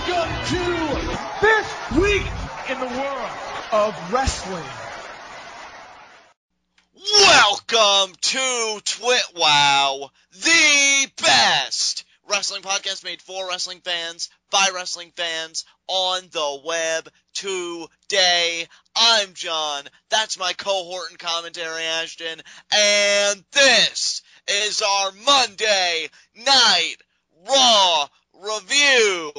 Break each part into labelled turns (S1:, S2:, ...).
S1: Welcome to this week in the world of wrestling.
S2: Welcome to TWitWoW, the best wrestling podcast made for wrestling fans, by wrestling fans, on the web today. I'm John, that's my cohort and commentary, Ashton, and this is our Monday Night Raw review.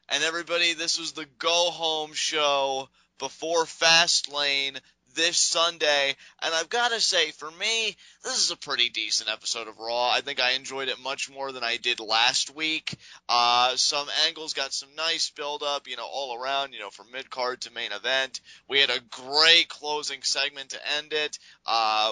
S2: And everybody, this was the go-home show before Fastlane this Sunday, and I've got to say, for me, this is a pretty decent episode of Raw. I think I enjoyed it much more than I did last week. Some angles got some nice build-up, all around, from mid-card to main event. We had a great closing segment to end it.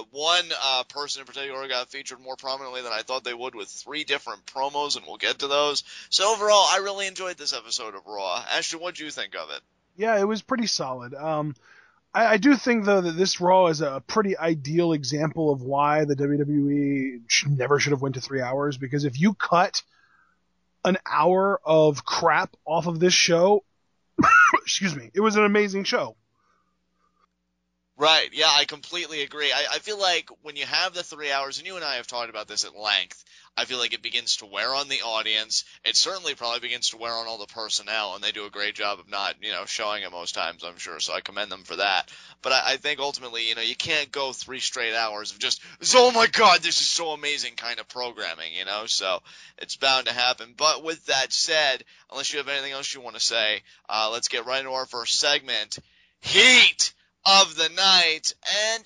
S2: One person in particular got featured more prominently than I thought they would with 3 different promos, and we'll get to those. So overall, I really enjoyed this episode of Raw. Ashton, what'd you think of it?
S3: Yeah, it was pretty solid. I do think, though, that this Raw is a pretty ideal example of why the WWE never should have went to 3 hours, because if you cut an hour of crap off of this show, excuse me, it was an amazing show.
S2: Right, yeah, I completely agree. I feel like when you have the 3 hours, and you and I have talked about this at length, I feel like it begins to wear on the audience. It certainly probably begins to wear on all the personnel, and they do a great job of not, showing it most times, I'm sure, so I commend them for that. But I think ultimately, you can't go 3 straight hours of just, oh my god, this is so amazing kind of programming, so it's bound to happen. But with that said, unless you have anything else you want to say, let's get right into our first segment, Heat of the Night. And,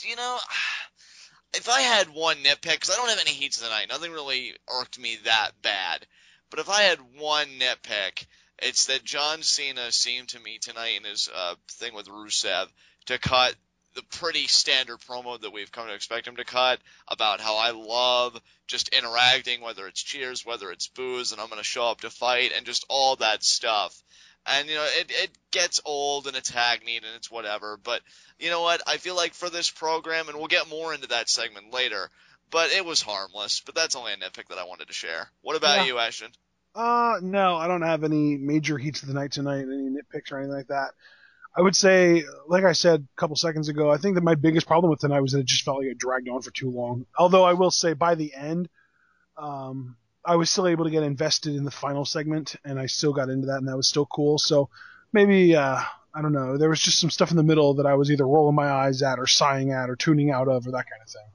S2: if I had one nitpick, because I don't have any heats of the night, nothing really irked me that bad, but if I had one nitpick, it's that John Cena seemed to me tonight in his thing with Rusev to cut the pretty standard promo that we've come to expect him to cut about how I love just interacting, whether it's cheers, whether it's boos, and I'm going to show up to fight, and just all that stuff. And, it gets old, and it's hackneyed, and it's whatever. But, you know what? I feel like for this program, and we'll get more into that segment later, but it was harmless. But that's only a nitpick that I wanted to share. What about you, Ashton?
S3: No, I don't have any major heats of the night tonight, any nitpicks or anything like that. I would say, like I said a couple seconds ago, I think that my biggest problem with tonight was that it just felt like it dragged on for too long. Although I will say, by the end, I was still able to get invested in the final segment, and I still got into that, and that was still cool. So maybe, I don't know, there was just some stuff in the middle that I was either rolling my eyes at or sighing at or tuning out of or that kind of thing.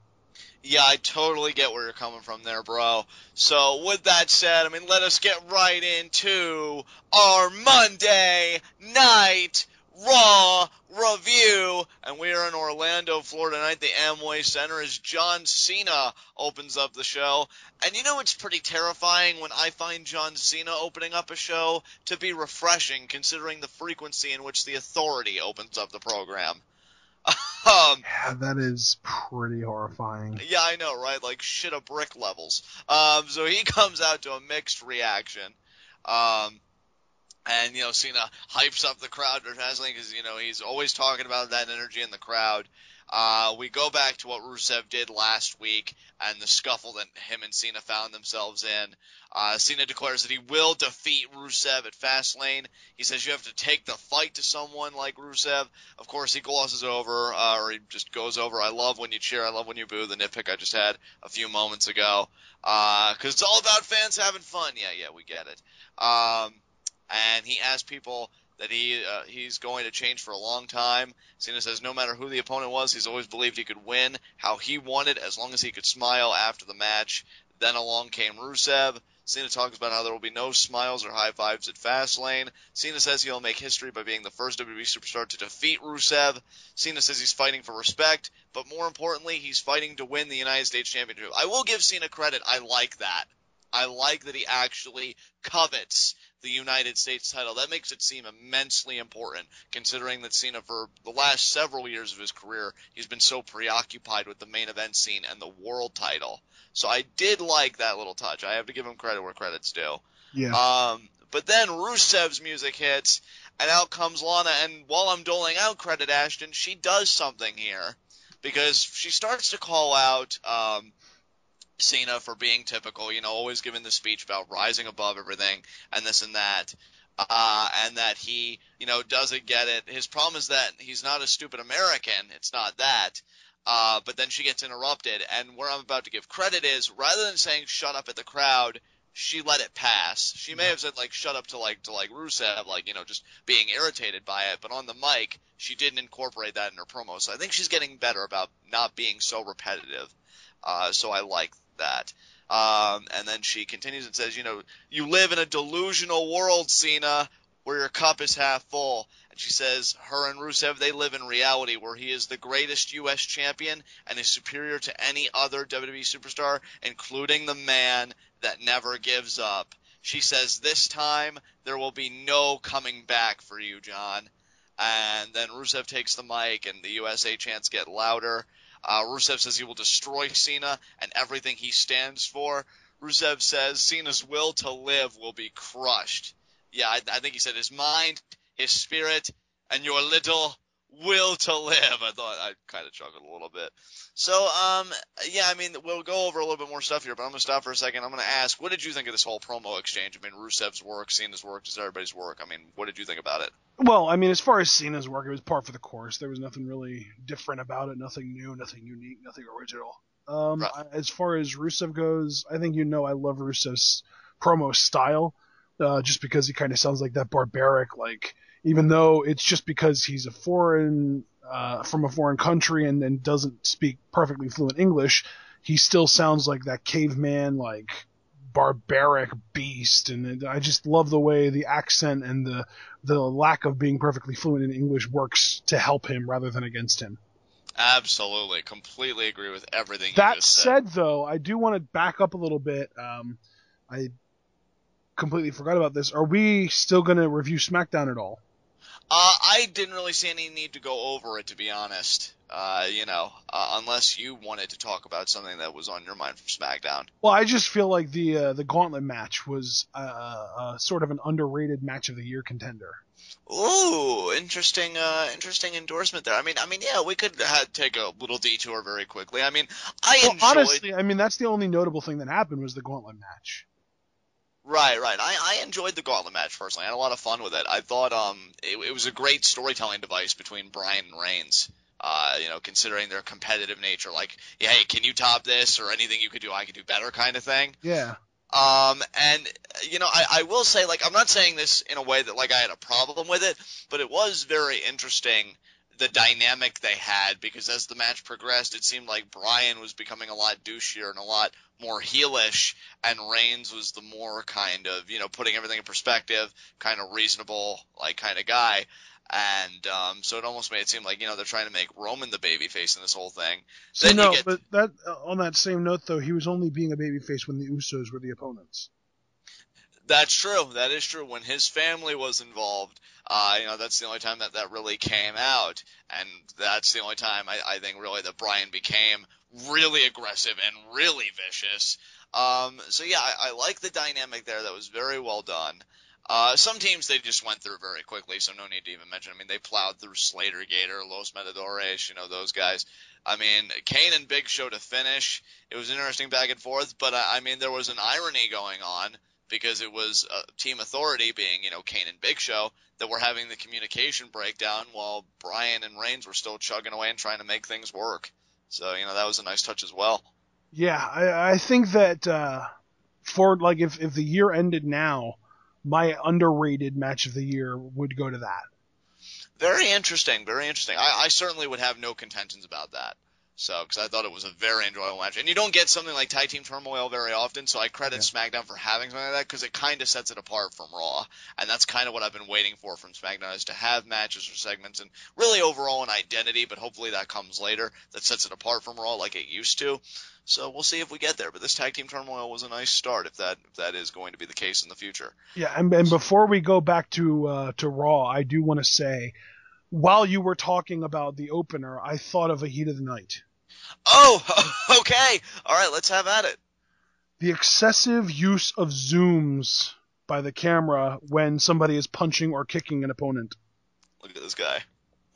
S2: Yeah, I totally get where you're coming from there, bro. So with that said, let us get right into our Monday Night Raw review, and we are in Orlando, Florida tonight, the Amway Center, as John Cena opens up the show. And it's pretty terrifying when I find John Cena opening up a show to be refreshing, considering the frequency in which the Authority opens up the program.
S3: Yeah, that is pretty horrifying.
S2: Yeah, I know, right? Like shit a brick levels. So he comes out to a mixed reaction. And, Cena hypes up the crowd for Fastlane because, he's always talking about that energy in the crowd. We go back to what Rusev did last week and the scuffle that him and Cena found themselves in. Cena declares that he will defeat Rusev at Fastlane. He says you have to take the fight to someone like Rusev. Of course, he glosses over, or he just goes over, I love when you cheer, I love when you boo, the nitpick I just had a few moments ago. Because it's all about fans having fun. Yeah, we get it. And he asked people that he's going to change for a long time. Cena says no matter who the opponent was, he's always believed he could win how he wanted as long as he could smile after the match. Then along came Rusev. Cena talks about how there will be no smiles or high fives at Fastlane. Cena says he'll make history by being the first WWE superstar to defeat Rusev. Cena says he's fighting for respect, but more importantly, he's fighting to win the United States Championship. I will give Cena credit. I like that. I like that he actually covets the United States title. That makes it seem immensely important, considering that Cena, for the last several years of his career, he's been so preoccupied with the main event scene and the world title. So I did like that little touch. I have to give him credit where credit's due.
S3: Yeah.
S2: But then Rusev's music hits, and out comes Lana, and while I'm doling out credit, Ashton, she does something here, because she starts to call out Cena for being typical, always giving the speech about rising above everything and this and that. And that he, doesn't get it. His problem is that he's not a stupid American. It's not that. But then she gets interrupted. And where I'm about to give credit is, rather than saying shut up at the crowd, she let it pass. She may have said, like, shut up to Rusev, like, just being irritated by it. But on the mic, she didn't incorporate that in her promo. So I think she's getting better about not being so repetitive. So I like that. And then she continues and says, you live in a delusional world, Cena, where your cup is half full. And she says her and Rusev, they live in reality where he is the greatest U.S. champion and is superior to any other WWE superstar, including the man that never gives up. She says this time there will be no coming back for you, John. And then Rusev takes the mic and the USA chants get louder. Rusev says he will destroy Cena and everything he stands for. Rusev says Cena's will to live will be crushed. Yeah, I think he said his mind, his spirit, and your little will to live. I kind of chuckled a little bit. So, yeah, I mean, we'll go over a little bit more stuff here, but I'm going to stop for a second. I'm going to ask, what did you think of this whole promo exchange? I mean, Rusev's work, Cena's work, just everybody's work. I mean, what did you think about it?
S3: Well, I mean, as far as Cena's work, it was par for the course. There was nothing really different about it, nothing new, nothing unique, nothing original.
S2: Right.
S3: As far as Rusev goes, I think I love Rusev's promo style, just because he kind of sounds like that barbaric, like, even though it's just because he's from a foreign country and doesn't speak perfectly fluent English, he still sounds like that caveman, like, barbaric beast. And I just love the way the accent and the lack of being perfectly fluent in English works to help him rather than against him.
S2: Absolutely. Completely agree with everything you
S3: That
S2: just said.
S3: said, though, I do want to back up a little bit. I completely forgot about this. Are we still going to review SmackDown at all?
S2: I didn't really see any need to go over it, to be honest. Unless you wanted to talk about something that was on your mind from SmackDown.
S3: Well, I just feel like the Gauntlet match was sort of an underrated match of the year contender.
S2: Ooh, interesting endorsement there. I mean, yeah, we could take a little detour very quickly. I mean,
S3: honestly, that's the only notable thing that happened was the Gauntlet match.
S2: Right. I enjoyed the Gauntlet match personally. I had a lot of fun with it. I thought it was a great storytelling device between Bryan and Reigns. Considering their competitive nature, like, hey, can you top this, or anything you could do, I could do better, kind of thing.
S3: Yeah.
S2: And I will say, like, I'm not saying this in a way that, like, I had a problem with it, but it was very interesting, the dynamic they had, because as the match progressed, it seemed like Bryan was becoming a lot douchier and a lot more heelish, and Reigns was the more kind of, putting everything in perspective, kind of reasonable, like, kind of guy. And so it almost made it seem like, they're trying to make Roman the babyface in this whole thing.
S3: So but that on that same note, though, he was only being a babyface when the Usos were the opponents.
S2: That's true. That is true. When his family was involved, that's the only time that really came out. And that's the only time I think really that Bryan became really aggressive and really vicious. So yeah, I like the dynamic there. That was very well done. Some teams they just went through very quickly, so no need to even mention. I mean, they plowed through Slater, Gator, Los Matadores, those guys. I mean, Kane and Big Show to finish. It was interesting back and forth, but I mean, there was an irony going on, because it was Team Authority, being, Kane and Big Show, that were having the communication breakdown while Bryan and Reigns were still chugging away and trying to make things work. So, that was a nice touch as well.
S3: Yeah, I think that if the year ended now, my underrated match of the year would go to that.
S2: Very interesting, very interesting. I certainly would have no contentions about that. So, because I thought it was a very enjoyable match. And you don't get something like Tag Team Turmoil very often, so I credit SmackDown for having something like that, because it kind of sets it apart from Raw. And that's kind of what I've been waiting for from SmackDown, is to have matches or segments, and really overall an identity, but hopefully that comes later, that sets it apart from Raw like it used to. So we'll see if we get there. But this Tag Team Turmoil was a nice start, if that is going to be the case in the future.
S3: Yeah, and before we go back to Raw, I do want to say, while you were talking about the opener, I thought of a Heat of the Night.
S2: Oh, okay. All right, let's have at it.
S3: The excessive use of zooms by the camera when somebody is punching or kicking an opponent.
S2: Look at this guy.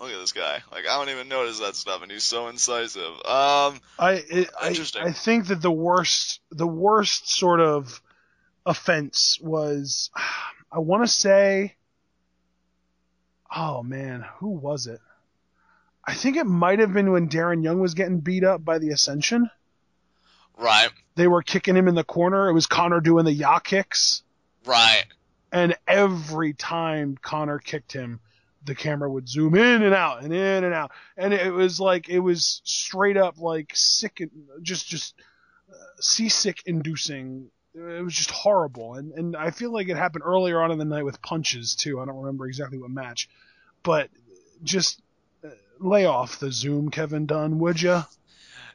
S2: Look at this guy. Like, I don't even notice that stuff, and he's so incisive. Interesting.
S3: I think that the worst sort of offense was, I want to say, oh man, who was it? I think it might have been when Darren Young was getting beat up by the Ascension.
S2: Right.
S3: They were kicking him in the corner. It was Connor doing the yaw kicks.
S2: Right.
S3: And every time Connor kicked him, the camera would zoom in and out and in and out. And it was straight up like sick, just seasick inducing. It was just horrible. And I feel like it happened earlier on in the night with punches too. I don't remember exactly what match, but just lay off the zoom, Kevin Dunn, would ya?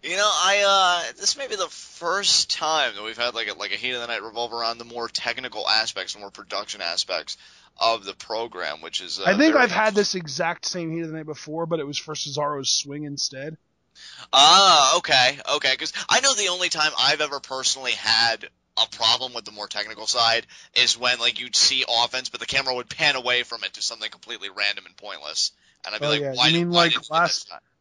S2: You know, this may be the first time that we've had like a Heat of the Night revolve around the more technical aspects, the more production aspects of the program, which is.
S3: I think I've had this exact same Heat of the Night before, but it was for Cesaro's swing instead.
S2: Okay, because I know the only time I've ever personally had a problem with the more technical side is when like you'd see offense, but the camera would pan away from it to something completely random and pointless, and I'd be why didn't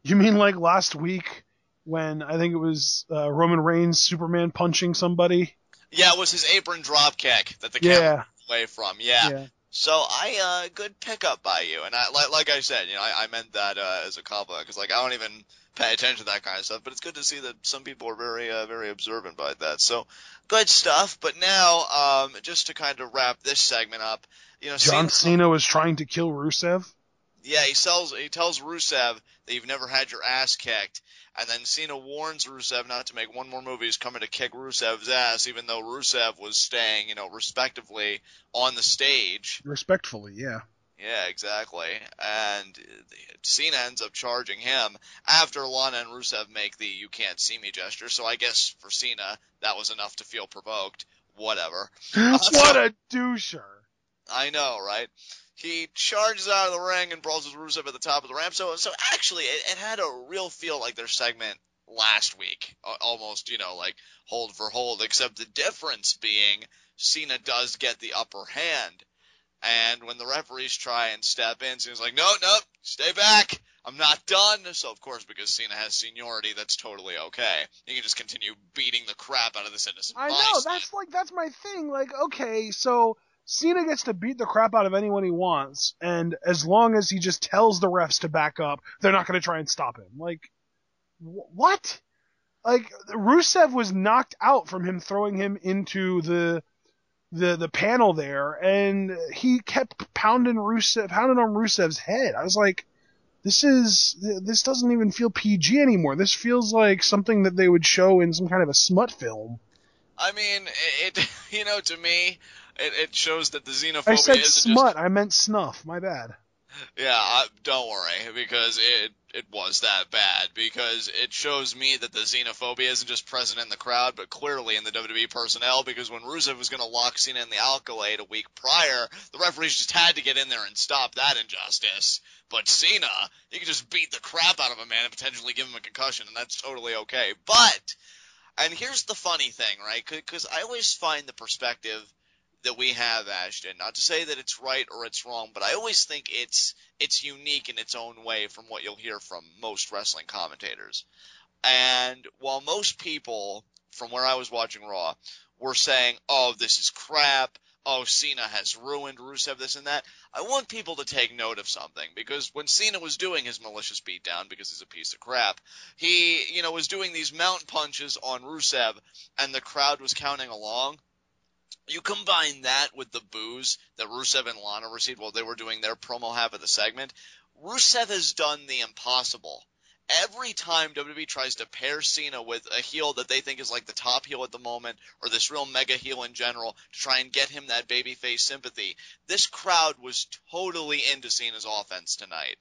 S3: you mean like last week? When I think it was Roman Reigns, Superman punching somebody.
S2: Yeah, it was his apron drop kick that the camera moved away from. Yeah. So good pickup by you. And like I said, you know, I meant that as a compliment because like I don't even pay attention to that kind of stuff. But it's good to see that some people are very observant by that. So good stuff. But now, just to kind of wrap this segment up, you know,
S3: John Cena was trying to kill Rusev.
S2: Yeah, he tells Rusev that you've never had your ass kicked. And then Cena warns Rusev not to make one more move. He's coming to kick Rusev's ass, even though Rusev was staying, you know, respectively on the stage.
S3: Respectfully, yeah.
S2: Yeah, exactly. And Cena ends up charging him after Lana and Rusev make the "you can't see me" gesture. So I guess for Cena, that was enough to feel provoked. Whatever.
S3: What a doucher.
S2: I know, right? He charges out of the ring and brawls with Rusev at the top of the ramp. So actually, it had a real feel like their segment last week. Almost, you know, like hold for hold. Except the difference being Cena does get the upper hand. And when the referees try and step in, Cena's like, no, stay back. I'm not done. So, of course, because Cena has seniority, that's totally okay. He can just continue beating the crap out of this innocent
S3: I know, that's my thing. Like, okay, so Cena gets to beat the crap out of anyone he wants, and as long as he just tells the refs to back up, they're not going to try and stop him. Like, what? Like, Rusev was knocked out from him throwing him into the panel there, and he kept pounding on Rusev's head. I was like, this doesn't even feel PG anymore. This feels like something that they would show in some kind of a smut film.
S2: I mean, you know, to me, it shows that the xenophobia
S3: I said
S2: isn't
S3: smut. I meant snuff. My bad.
S2: Yeah, don't worry, because it was that bad, because it shows me that the xenophobia isn't just present in the crowd, but clearly in the WWE personnel, because when Rusev was going to lock Cena in the Alcalade a week prior, the referees just had to get in there and stop that injustice. But Cena, he could just beat the crap out of a man and potentially give him a concussion, and that's totally okay. But, and here's the funny thing, right, because I always find the perspective that we have, Ashton. Not to say that it's right or it's wrong, but I always think it's unique in its own way from what you'll hear from most wrestling commentators. And while most people, from where I was watching Raw, were saying, oh, this is crap, oh, Cena has ruined Rusev, this and that, I want people to take note of something, because when Cena was doing his malicious beatdown, because he's a piece of crap, he, you know, was doing these mount punches on Rusev, and the crowd was counting along. You combine that with the boos that Rusev and Lana received while they were doing their promo half of the segment, Rusev has done the impossible. Every time WWE tries to pair Cena with a heel that they think is like the top heel at the moment, or this real mega heel in general, to try and get him that babyface sympathy, this crowd was totally into Cena's offense tonight.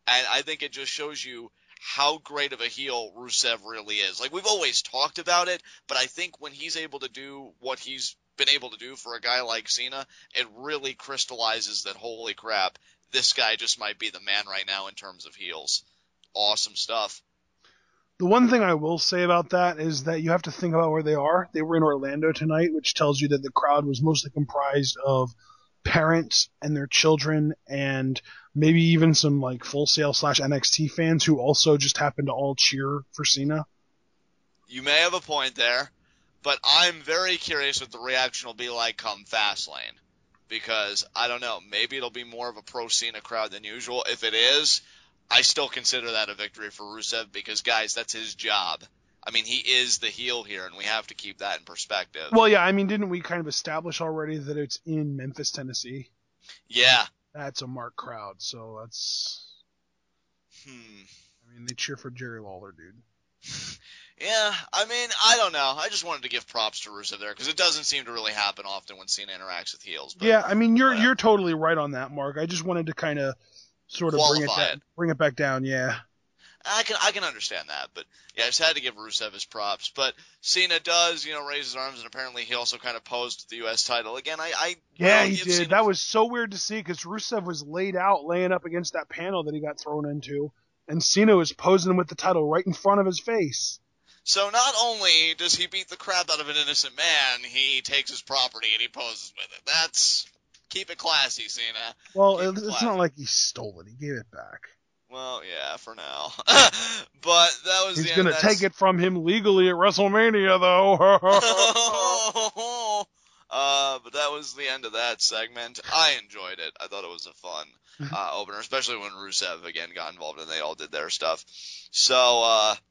S2: And I think it just shows you how great of a heel Rusev really is. Like, we've always talked about it, but I think when he's able to do what he's been able to do for a guy like Cena, it really crystallizes that, holy crap, this guy just might be the man right now in terms of heels. Awesome stuff.
S3: The one thing I will say about that is that you have to think about where they are. They were in Orlando tonight, which tells you that the crowd was mostly comprised of parents and their children and maybe even some like Full Sail / NXT fans who also just happen to all cheer for Cena.
S2: You may have a point there, but I'm very curious what the reaction will be like come Fastlane. Because, I don't know, maybe it'll be more of a pro-Cena crowd than usual. If it is, I still consider that a victory for Rusev because, guys, that's his job. I mean, he is the heel here, and we have to keep that in perspective.
S3: Well, yeah, I mean, didn't we kind of establish already that it's in Memphis, Tennessee?
S2: Yeah.
S3: That's a marked crowd, so that's... I mean, they cheer for Jerry Lawler, dude.
S2: Yeah, I mean, I don't know. I just wanted to give props to Rusev there because it doesn't seem to really happen often when Cena interacts with heels. But
S3: yeah, I mean, you're totally right on that, Mark. I just wanted to kind of sort of bring it back down. Yeah,
S2: I can understand that, but yeah, I just had to give Rusev his props. But Cena does, raise his arms, and apparently he also kind of posed with the U.S. title again.
S3: He did.
S2: Cena...
S3: That was so weird to see because Rusev was laying up against that panel that he got thrown into, and Cena was posing with the title right in front of his face.
S2: So not only does he beat the crap out of an innocent man, he takes his property and he poses with it. Keep it classy, Cena.
S3: Well, it's not like he stole it. He gave it back.
S2: Well, yeah, for now. But that was
S3: He's going to take it from him legally at WrestleMania, though.
S2: But that was the end of that segment. I enjoyed it. I thought it was a fun opener, especially when Rusev again got involved and they all did their stuff. So